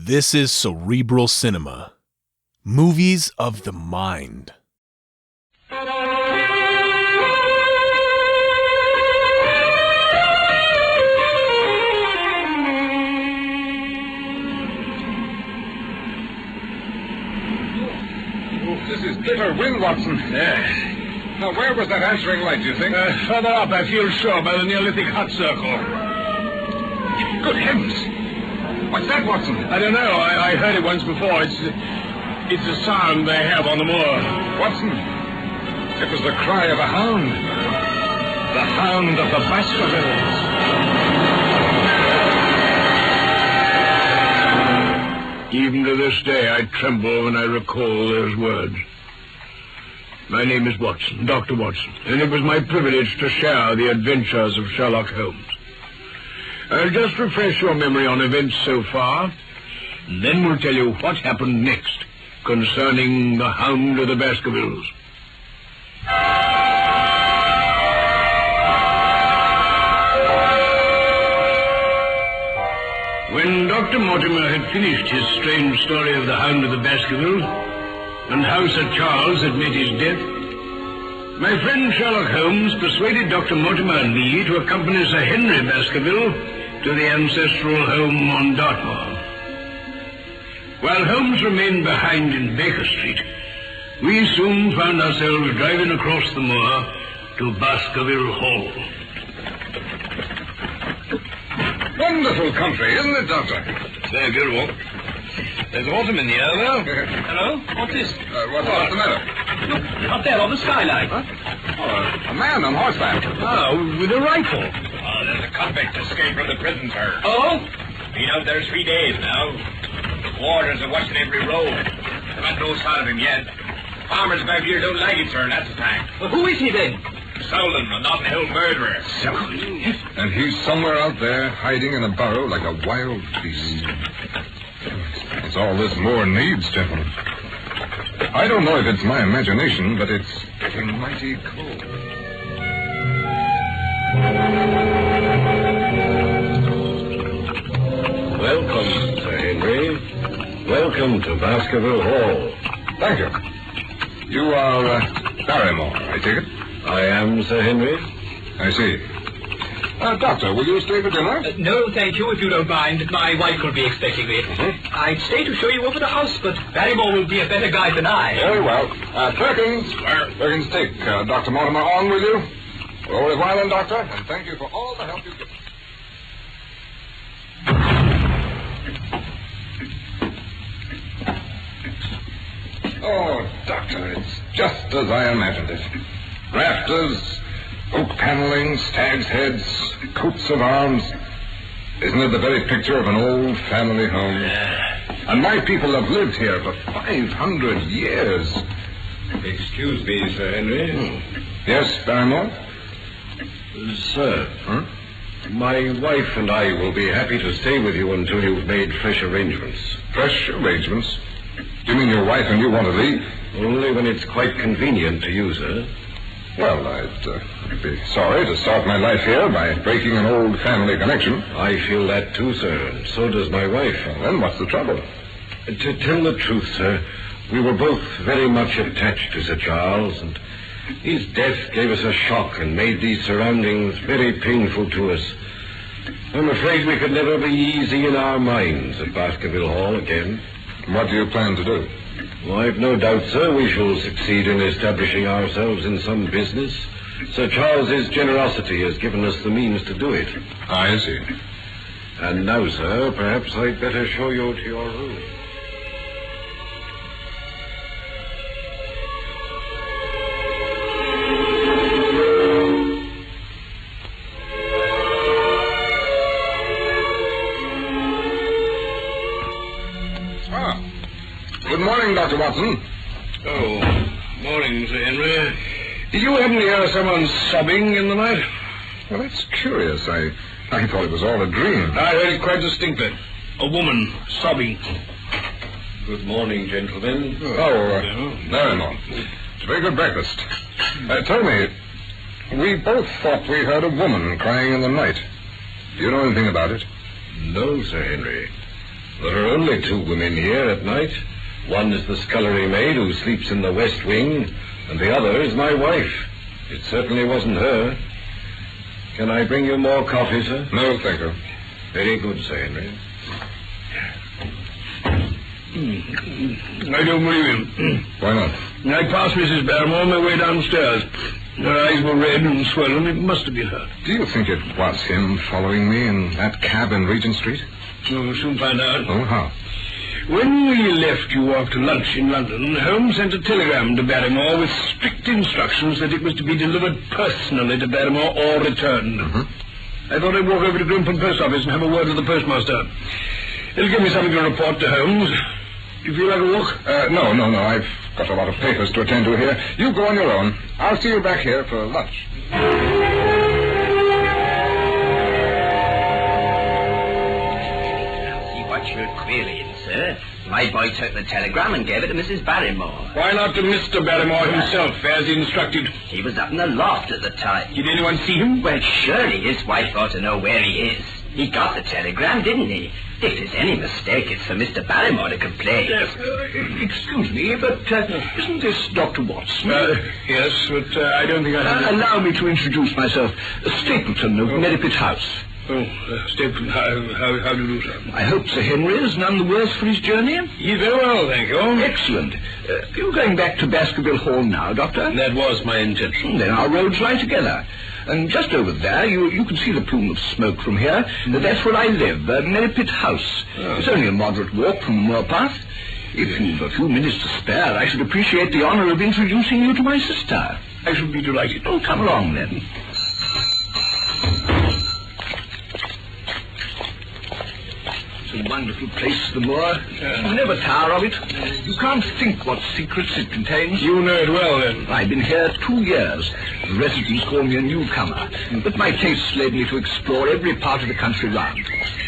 This is Cerebral Cinema. Movies of the mind. This is bitter wind, Watson. Yeah. Now, where was that answering light, do you think? Further up, I feel sure, by the Neolithic hut circle. Good heavens! What's that, Watson? I don't know. I heard it once before. It's a sound they have on the moor. Watson, it was the cry of a hound. The hound of the Baskervilles. Even to this day, I tremble when I recall those words. My name is Watson, Dr. Watson, and it was my privilege to share the adventures of Sherlock Holmes. I'll just refresh your memory on events so far, and then we'll tell you what happened next concerning the Hound of the Baskervilles. When Dr. Mortimer had finished his strange story of the Hound of the Baskervilles, and how Sir Charles had met his death, my friend Sherlock Holmes persuaded Dr. Mortimer and me to accompany Sir Henry Baskerville to the ancestral home on Dartmoor. While Holmes remained behind in Baker Street, we soon found ourselves driving across the moor to Baskerville Hall. Wonderful country, isn't it, Doctor? Very beautiful. There's autumn in the air, though. Hello? What's this? What's the matter? Look, up there on the skyline. Huh? Oh, a man on horseback. Oh, with a rifle. Oh, there's a convict escaped from the prison, sir. Oh? Been out there 3 days now. The warders are watching every road. They've had no sign of him yet. Farmers about here don't like it, sir, that's the fact. Well, who is he then? Solon, a Notting Hill murderer. And he's somewhere out there, hiding in a burrow like a wild beast. That's all this moor needs, gentlemen. I don't know if it's my imagination, but it's getting mighty cold. Welcome, Sir Henry. Welcome to Baskerville Hall. Thank you. You are Barrymore, I take it? I am, Sir Henry. I see. Doctor, will you stay for dinner? No, thank you, if you don't mind. My wife will be expecting me. Mm-hmm. I'd stay to show you over the house, but Barrymore will be a better guide than I. Very well. Perkins. Perkins, take Dr. Mortimer on with you. Au revoir, then, Doctor, and thank you for all the help you've given. Oh, Doctor, it's just as I imagined it. Rafters, oak paneling, stag's heads, coats of arms. Isn't it the very picture of an old family home? And my people have lived here for 500 years. Excuse me, Sir Henry. Yes, Barrymore? Sir, my wife and I will be happy to stay with you until you've made fresh arrangements. Fresh arrangements? You mean your wife and you want to leave? Only when it's quite convenient to you, sir. Well, I'd be sorry to start my life here by breaking an old family connection. I feel that too, sir, and so does my wife. Well, then what's the trouble? To tell the truth, sir, we were both very much attached to Sir Charles, and his death gave us a shock and made these surroundings very painful to us. I'm afraid we could never be easy in our minds at Baskerville Hall again. What do you plan to do? Well, I've no doubt, sir, we shall succeed in establishing ourselves in some business. Sir Charles's generosity has given us the means to do it. I see. And now, sir, perhaps I'd better show you to your room. Good morning, Dr. Watson. Oh, morning, Sir Henry. Did you happen to hear someone sobbing in the night? Well, that's curious. I thought it was all a dream. I heard it quite distinctly. A woman sobbing. Good morning, gentlemen. Barrymore. It's a very good breakfast. Tell me, we both thought we heard a woman crying in the night. Do you know anything about it? No, Sir Henry. There are only only 2 women here at night. One is the scullery maid who sleeps in the west wing, and the other is my wife. It certainly wasn't her. Can I bring you more coffee, sir? No, thank you. Very good, Sir Henry. I don't believe him. Why not? I passed Mrs. Barrymore on my way downstairs. Her eyes were red and swollen. It must have been her. Do you think it was him following me in that cab in Regent Street? We'll soon find out. Oh, how? When we left you after lunch in London, Holmes sent a telegram to Barrymore with strict instructions that it was to be delivered personally to Barrymore or returned. I thought I'd walk over to Grimpen Post Office and have a word with the postmaster. It'll give me something to report to Holmes. Do you feel like a walk? No. I've got a lot of papers to attend to here. You go on your own. I'll see you back here for lunch. What you're querying, sir. My boy took the telegram and gave it to Mrs. Barrymore. Why not to Mr. Barrymore himself, as instructed? He was up in the loft at the time. Did anyone see him? Well, surely his wife ought to know where he is. He got the telegram, didn't he? If there's any mistake, it's for Mr. Barrymore to complain. Excuse me, but isn't this Dr. Watson? Yes, but I don't think I have... Allow me to introduce myself. Stapleton of Merripit House. Stapleton, how do you do, sir? I hope Sir Henry is none the worse for his journey. He's very well, thank you. Excellent. You're going back to Baskerville Hall now, Doctor? That was my intention. Then our roads lie together. And just over there, you can see the plume of smoke from here. That's where I live, Merripit House. It's only a moderate walk from Moorpath. If you've a few minutes to spare, I should appreciate the honor of introducing you to my sister. I should be delighted. Oh, come along, then. It's a wonderful place, the moor. You never tire of it. You can't think what secrets it contains. You know it well, then. I've been here 2 years. The residents call me a newcomer, but my tastes led me to explore every part of the country round.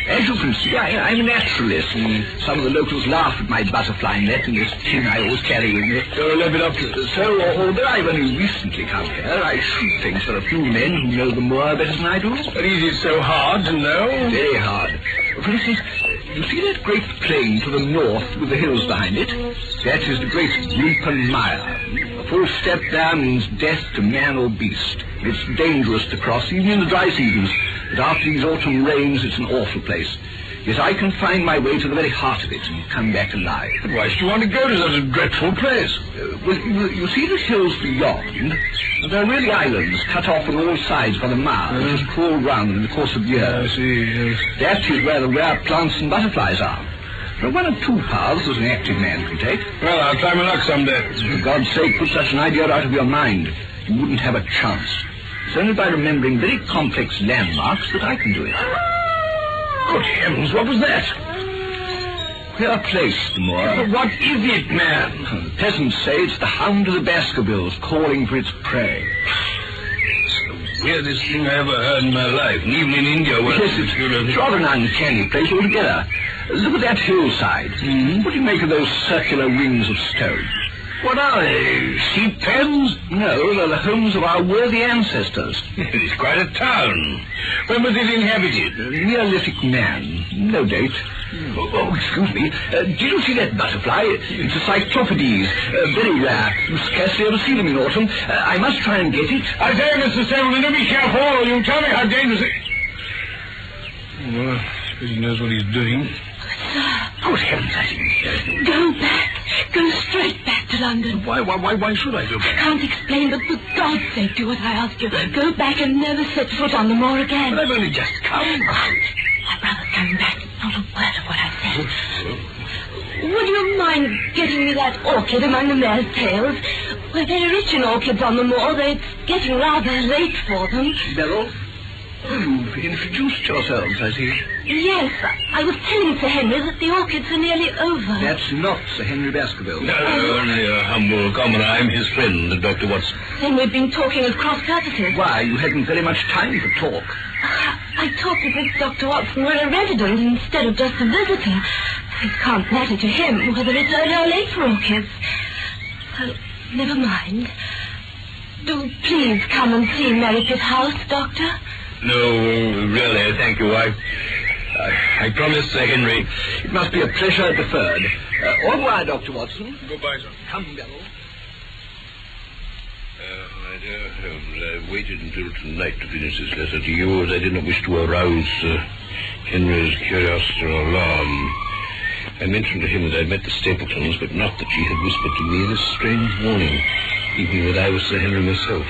As you can see, I'm a naturalist, and some of the locals laugh at my butterfly net and this tin I always carry with me. You're a little bit up to it. So, although I've only recently come here, I should think there are a few men who know the moor better than I do. But is it so hard to know? Very hard. For instance, you see that great plain to the north with the hills behind it? That is the great Grimpen Mire. A full step there means death to man or beast. It's dangerous to cross, even in the dry seasons. But after these autumn rains, it's an awful place. Yet I can find my way to the very heart of it and come back alive. But why should you want to go to such a dreadful place? Well, you see the hills beyond? They're really islands cut off on all sides by the mire, which is crawled round in the course of years. I see, yes. That is where the rare plants and butterflies are. There are 1 or 2 paths that an active man can take. Well, I'll try my luck someday. For God's sake, put such an idea out of your mind. You wouldn't have a chance. It's only by remembering very complex landmarks that I can do it. Good heavens, what was that? Queer place, the moor. What is it, man? The peasants say it's the Hound of the Baskervilles calling for its prey. It's the weirdest thing I ever heard in my life, and even in India. Well, yes, it's rather an uncanny place altogether. Look at that hillside. What do you make of those circular rings of stone? What are they? Sheep pens? No, they're the homes of our worthy ancestors. It's quite a town. When was it inhabited? Neolithic man. No date. Oh, excuse me. Did you see that butterfly? It's a cyclopedes. Very rare. You scarcely ever see them in autumn. I must try and get it. I say, Mr. Stapleton, do be careful. You tell me how dangerous it... Well, I suppose he knows what he's doing. Sir. Good heavens, I see. Go back. Go straight back to London. Why should I go back? I can't explain, but for God's sake, do what I ask you. Go back and never set foot on the moor again. But I've only just come. My brother's coming back. Not a word of what I said. Would you mind getting me that orchid among the mare's tails? We're very rich in orchids on the moor. They're getting rather late for them. Beryl? You've introduced yourselves, I see. Yes, I was telling Sir Henry that the orchids are nearly over. That's not Sir Henry Baskerville. No, only a humble commoner. I'm his friend, Dr. Watson. Then we've been talking at cross purposes. Why, you hadn't very much time for talk. I thought that this Dr. Watson were a resident instead of just a visitor. It can't matter to him whether it's early or late for orchids. Well, never mind. Do please come and see Merripit House, Doctor. No, really, thank you. I promise, Sir Henry. It must be a pleasure deferred. Au revoir, Dr. Watson. Goodbye, sir. Come, Beryl. My dear Holmes, I waited until tonight to finish this letter to you, as I did not wish to arouse Henry's curiosity or alarm. I mentioned to him that I had met the Stapletons, but not that she had whispered to me this strange warning, thinking that I was Sir Henry myself.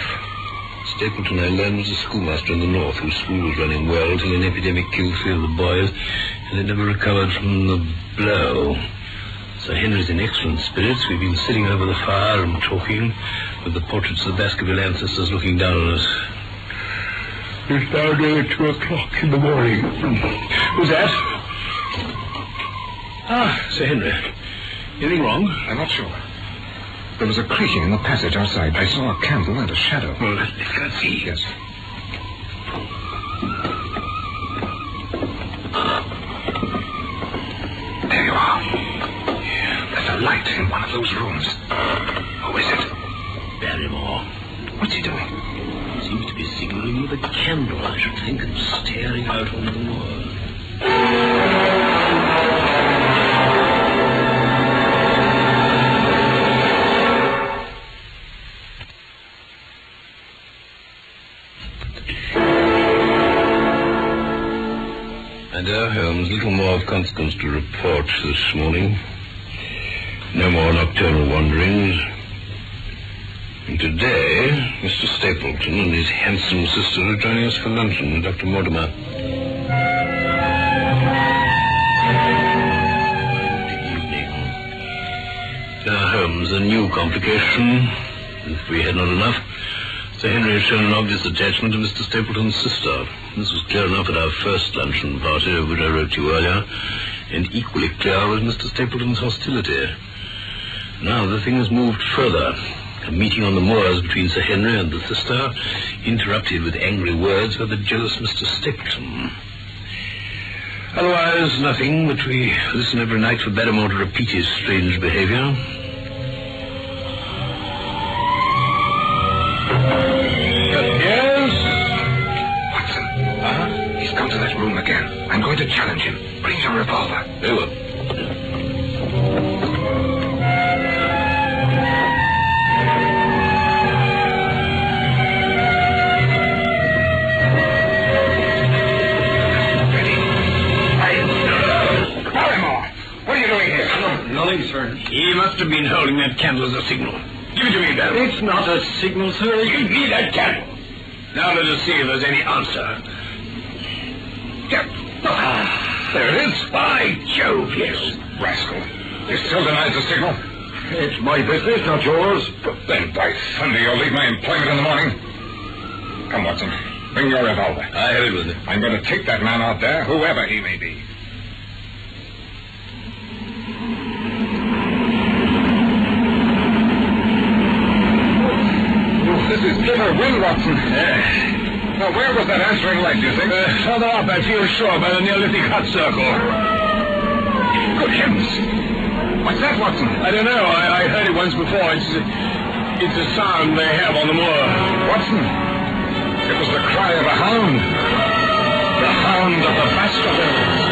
Stapleton, I learned, was a schoolmaster in the north, whose school was running well till an epidemic killed 3 of the boys, and had never recovered from the blow. Sir Henry's in excellent spirits. We've been sitting over the fire and talking, with the portraits of the Baskerville ancestors looking down on us. It's now nearly 2 o'clock in the morning. Who's that? Ah, Sir Henry. Anything wrong? I'm not sure. There was a creaking in the passage outside. I saw a candle and a shadow. Well, let's go and see. Yes. There you are. There's a light in one of those rooms. Who is it? Barrymore. What's he doing? Seems to be signaling with a candle, I should think, and staring out on the moor. My dear Holmes, little more of consequence to report this morning. No more nocturnal wanderings. And today, Mr. Stapleton and his handsome sister are joining us for luncheon with Dr. Mortimer. Good evening. Now, Holmes, a new complication. If we had not enough, Sir Henry has shown an obvious attachment to Mr. Stapleton's sister. This was clear enough at our first luncheon party, of which I wrote to you earlier, and equally clear was Mr. Stapleton's hostility. Now the thing has moved further. A meeting on the moors between Sir Henry and the sister, interrupted with angry words by the jealous Mr. Stapleton. Otherwise, nothing, but we listen every night for Barrymore to repeat his strange behavior. He's come to that room again. I'm going to challenge him. Bring your revolver. Very well. Barrymore! What are you doing here? Nothing, sir. He must have been holding that candle as a signal. Give it to me, Barrymore. It's not a signal, sir. Give me that candle. Now let us see if there's any answer. There it is. By Jove, yes. Rascal. You still denies the signal? It's my business, not yours. Then, by thunder, you'll leave my employment in the morning. Come, Watson. Bring your revolver. I have it with me. I'm going to take that man out there, whoever he may be. This is bitter wind, Watson. Now, where was that answering light, do you think? Further up, I feel sure, by the Neolithic hut circle. Good heavens. What's that, Watson? I don't know. I heard it once before. It's a sound they have on the moor. Watson, it was the cry of a hound. The hound of the Baskervilles.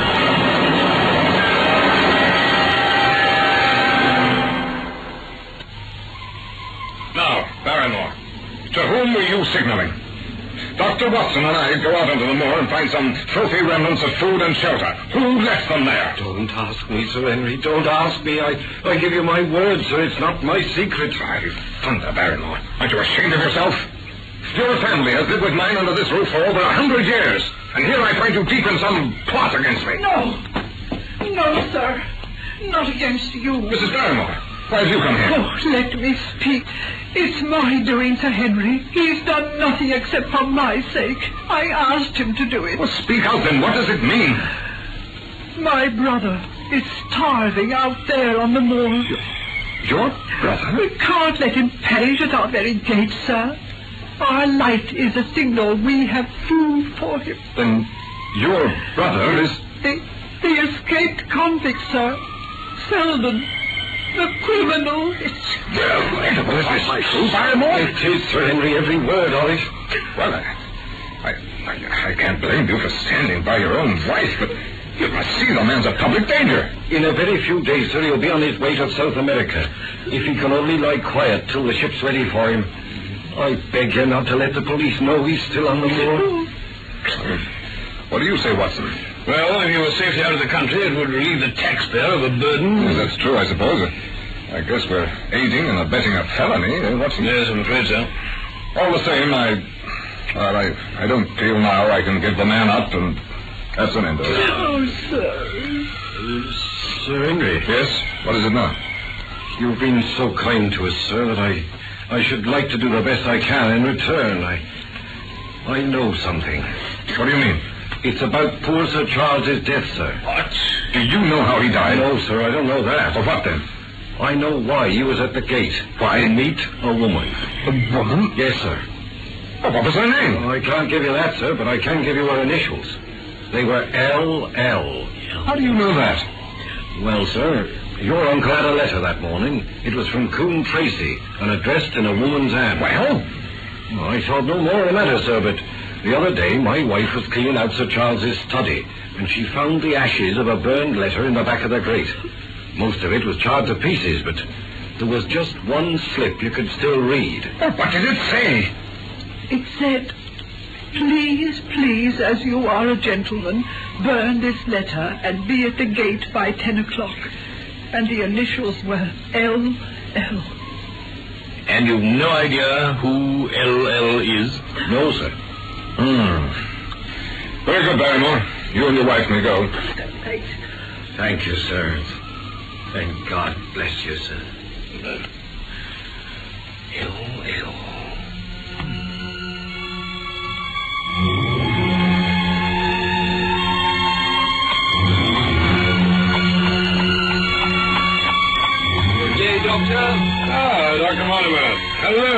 Now, Barrymore, to whom were you signaling? Dr. Watson and I go out into the moor and find some filthy remnants of food and shelter. Who left them there? Don't ask me, Sir Henry. Don't ask me. I give you my word, sir. It's not my secret. By thunder, Barrymore. Aren't you ashamed of yourself? Your family has lived with mine under this roof for over 100 years. And here I find you deep in some plot against me. No. No, sir. Not against you. Mrs. Barrymore, why have you come here? Oh, let me speak. It's my doing, Sir Henry. He's done nothing except for my sake. I asked him to do it. Well, speak out then. What does it mean? My brother is starving out there on the moor. Your brother? We can't let him perish at our very gate, sir. Our light is a signal we have food for him. Then your brother is... The escaped convict, sir. Selden. The criminal. Incredible. Is this true, Barrymore? It is, Sir Henry, every word of it. Well, I can't blame you for standing by your own wife, but You must see the man's a public danger. In a very few days, sir, he'll be on his way to South America. If he can only lie quiet till the ship's ready for him. I beg you not to let the police know he's still on the moor. What do you say, Watson? Well, if he was safely out of the country, it would relieve the taxpayer of a burden. Yes, that's true, I suppose. I guess we're aiding and abetting a felony, Watson? Yes, I'm afraid so. All the same, I don't feel now I can give the man up, and that's an end of it. Oh, sir. Sir Henry. Yes? What is it now? You've been so kind to us, sir, that I should like to do the best I can in return. I know something. What do you mean? It's about poor Sir Charles's death, sir. What? Do you know how he died? No, sir, I don't know that. Well, what then? I know why he was at the gate. Why? To meet a woman. A woman? Yes, sir. Well, what was her name? I can't give you that, sir, but I can give you her initials. They were L.L. How do you know that? Well, sir, your uncle had a letter that morning. It was from Coombe Tracy and addressed in a woman's hand. Well? I thought no more of the matter, sir, but the other day my wife was cleaning out Sir Charles's study, and she found the ashes of a burned letter in the back of the grate. Most of it was charred to pieces, but there was just one slip you could still read. What did it say? It said, "Please, please, as you are a gentleman, burn this letter and be at the gate by 10 o'clock. And the initials were L.L. And you've no idea who L.L. is? No, sir. Very good, Barrymore. You and your wife may go. Thanks. Thank you, sir. Thank God bless you, sir. L.L. Good day, Doctor. Ah, Dr. Mortimer. Hello.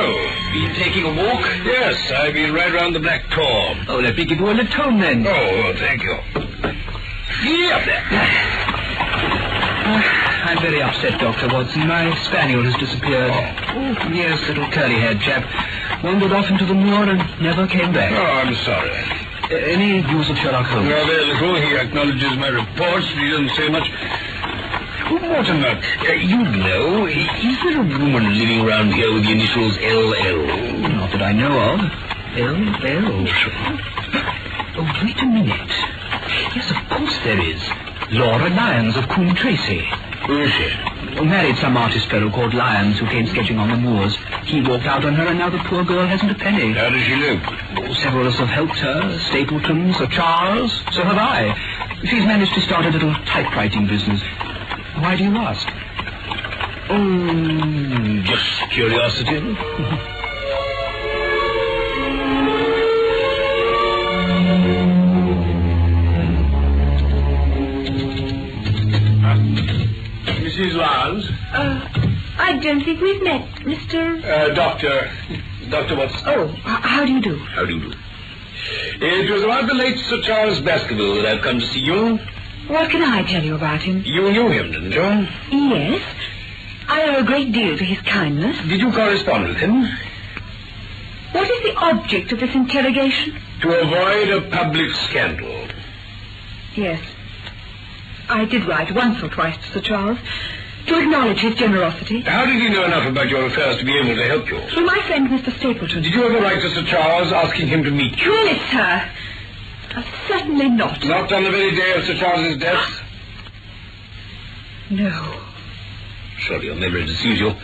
Been taking a walk? Yes, I've been right round the Black Tor. Oh, let me give you a tone then. Oh, thank you. Gee up there. I'm very upset, Dr. Watson. My spaniel has disappeared. Oh, yes, little curly-haired chap. Wandered off into the moor and never came back. Oh, I'm sorry. Any news of Sherlock Holmes? No, very little. He acknowledges my reports, but he doesn't say much. Oh, Mortimer, you know, is there a woman living around here with the initials L.L.? Not that I know of. L.L. Oh, wait a minute. Yes, of course there is. Laura Lyons of Coombe Tracy. Who is she? Married some artist fellow called Lyons who came sketching on the moors. He walked out on her, and now the poor girl hasn't a penny. How does she live? Oh, several of us have helped her. Stapleton, Sir Charles. So have I. She's managed to start a little typewriting business. Why do you ask? Oh, just curiosity. Mrs. Lyons? I don't think we've met, Mr... Dr. Watson. Oh, how do you do? How do you do? It was about the late Sir Charles Baskerville that I've come to see you. What can I tell you about him? You knew him, didn't you? Yes. I owe a great deal to his kindness. Did you correspond with him? What is the object of this interrogation? To avoid a public scandal. Yes. I did write once or twice to Sir Charles to acknowledge his generosity. How did he know enough about your affairs to be able to help you? Through my friend, Mr. Stapleton. Did you ever write to Sir Charles asking him to meet you? Really, sir? Certainly not. Not on the very day of Sir Charles's death? No. Surely your memory deceives you.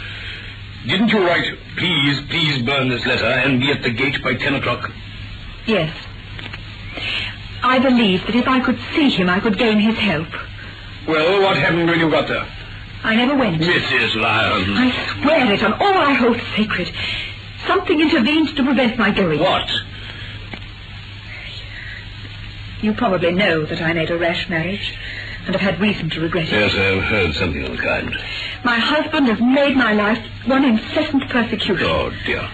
Didn't you write, please burn this letter and be at the gate by 10 o'clock? Yes. I believed that if I could see him, I could gain his help. Well, what happened when you got there? I never went. Mrs. Lyons. I swear it on all I hold sacred. Something intervened to prevent my going. What? You probably know that I made a rash marriage and have had reason to regret it. Yes, I've heard something of the kind. My husband has made my life one incessant persecution. Oh, dear.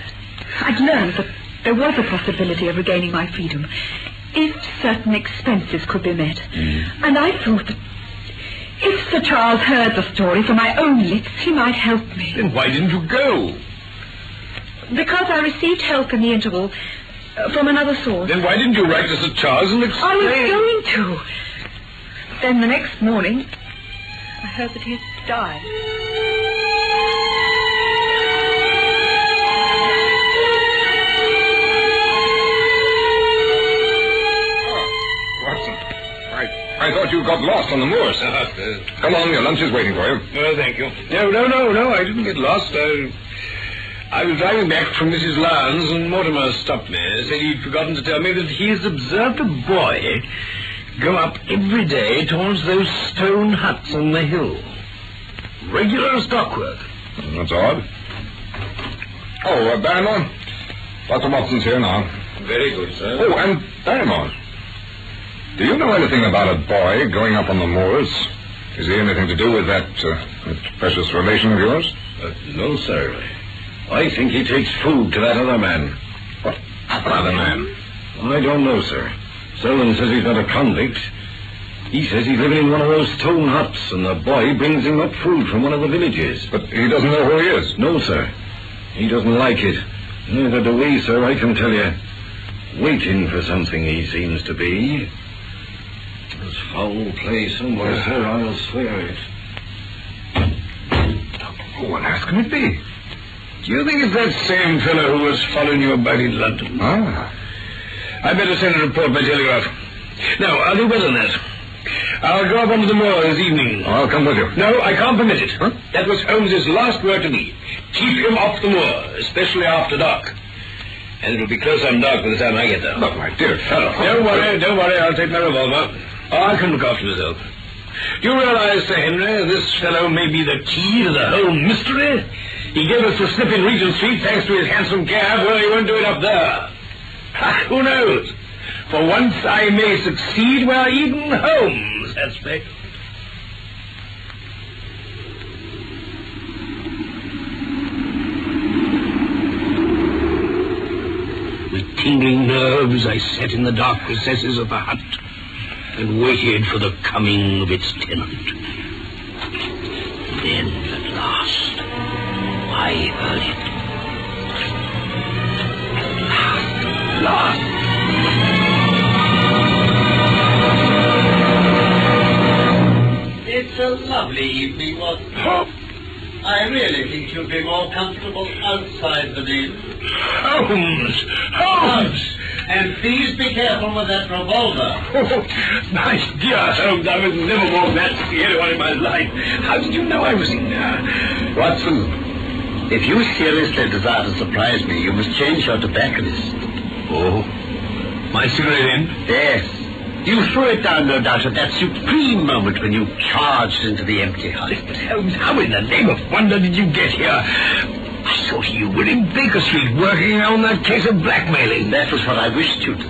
I'd learned that there was a possibility of regaining my freedom if certain expenses could be met. And I thought that if Sir Charles heard the story from my own lips, he might help me. Then why didn't you go? Because I received help in the interval from another source. Then why didn't you write to Sir Charles and explain? I was going to. Then the next morning, I heard that he had died. I thought you got lost on the moors. Come on, your lunch is waiting for you. Oh, thank you. No, I didn't get lost. I was driving back from Mrs. Lyons, and Mortimer stopped me. Said he'd forgotten to tell me that he has observed a boy go up every day towards those stone huts on the hill. Regular stockwork. That's odd. Oh, Barrymore. Dr. Watson's here now. Very good, sir. Oh, and Barrymore. Do you know anything about a boy going up on the moors? Is he anything to do with that precious relation of yours? No, sir. I think he takes food to that other man. What other man? I don't know, sir. Selwyn says he's not a convict. He says he's living in one of those stone huts, and the boy brings him up food from one of the villages. But he doesn't know who he is? No, sir. He doesn't like it. Neither do we, sir, I can tell you. Waiting for something, he seems to be. There's foul play somewhere, sir, I'll swear it. Who on earth can it be? Do you think it's that same fellow who was following you about in London? Ah. I'd better send a report by telegraph. No, I'll do better than that. I'll go up onto the moor this evening. I'll come with you. No, I can't permit it. Huh? That was Holmes's last word to me. Keep him off the moor, especially after dark. And it'll be close on dark by the time I get there. But, my dear fellow... Don't worry, I'll take my revolver. I can look after myself. Do you realize, Sir Henry, this fellow may be the key to the whole mystery? He gave us the slip in Regent Street thanks to his handsome cab. Well, he won't do it up there. Who knows? For once I may succeed where even Holmes has failed. With tingling nerves, I sat in the dark recesses of the hut and waited for the coming of its tenant. Then, at last, I heard it. At last. It's a lovely evening, Watson. I really think you'll be more comfortable outside than in. Holmes! And please be careful with that revolver. Oh, my dear Holmes, I was never more glad to see anyone in my life. How did you know I was in there? Watson, if you seriously desire to surprise me, you must change your tobacconist. Oh, my cigarette end? Yes. You threw it down, no doubt, at that supreme moment when you charged into the empty hut. But Holmes, how in the name of wonder did you get here? I thought you were in Baker Street working on that case of blackmailing. That was what I wished you to do.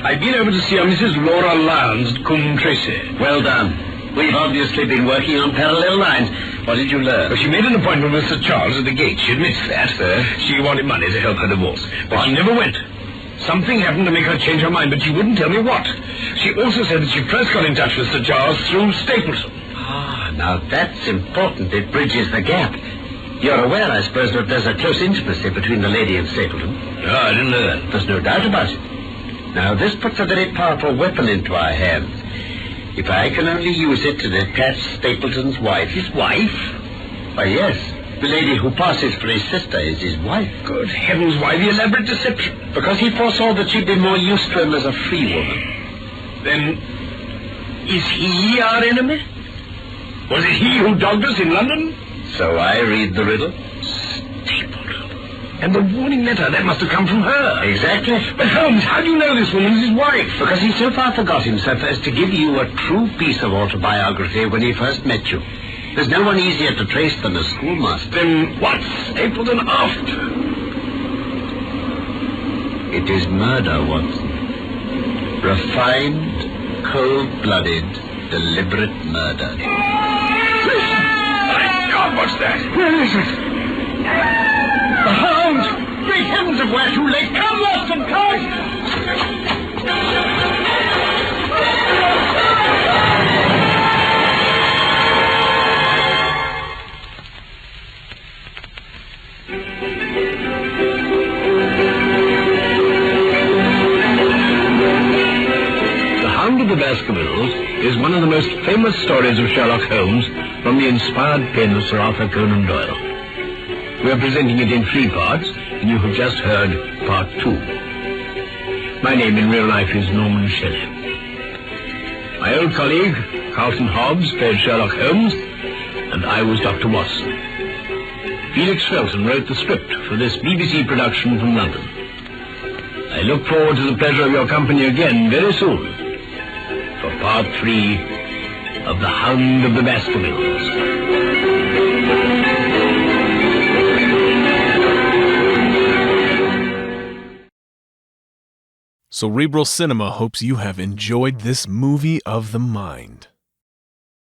I've been over to see Mrs. Laura Lyons at Coombe Tracy. Well done. We've obviously been working on parallel lines. What did you learn? Well, she made an appointment with Sir Charles at the gate. She admits that. She wanted money to help her divorce. But she never went. Something happened to make her change her mind, but she wouldn't tell me what. She also said that she first got in touch with Sir Charles through Stapleton. Ah, now that's important. It bridges the gap. You're aware, I suppose, that there's a close intimacy between the lady and Stapleton? No, I didn't know that. There's no doubt about it. Now, this puts a very powerful weapon into our hands. If I can only use it to detach Stapleton's wife... His wife? Why, yes. The lady who passes for his sister is his wife. Good heavens, why the elaborate deception? Because he foresaw that she'd be more used to him as a free woman. Then, is he our enemy? Was it he who dogged us in London? So I read the riddle. Stapleton. And the warning letter, that must have come from her. Exactly. But Holmes, how do you know this woman's his wife? Because he so far forgot himself as to give you a true piece of autobiography when he first met you. There's no one easier to trace than a schoolmaster. Then what's Stapleton after? It is murder, Watson. Refined, cold-blooded, deliberate murder. My God, what's that? Where is it? The Hound! Great heavens, if we're too late! Come, Watson, come! The Hound of the Baskervilles is one of the most famous stories of Sherlock Holmes from the inspired pen of Sir Arthur Conan Doyle. We are presenting it in 3 parts, and you have just heard part 2. My name in real life is Norman Shelley. My old colleague, Carlton Hobbs, played Sherlock Holmes, and I was Dr. Watson. Felix Felton wrote the script for this BBC production from London. I look forward to the pleasure of your company again very soon for part 3 of The Hound of the Baskervilles. Cerebral Cinema hopes you have enjoyed this movie of the mind.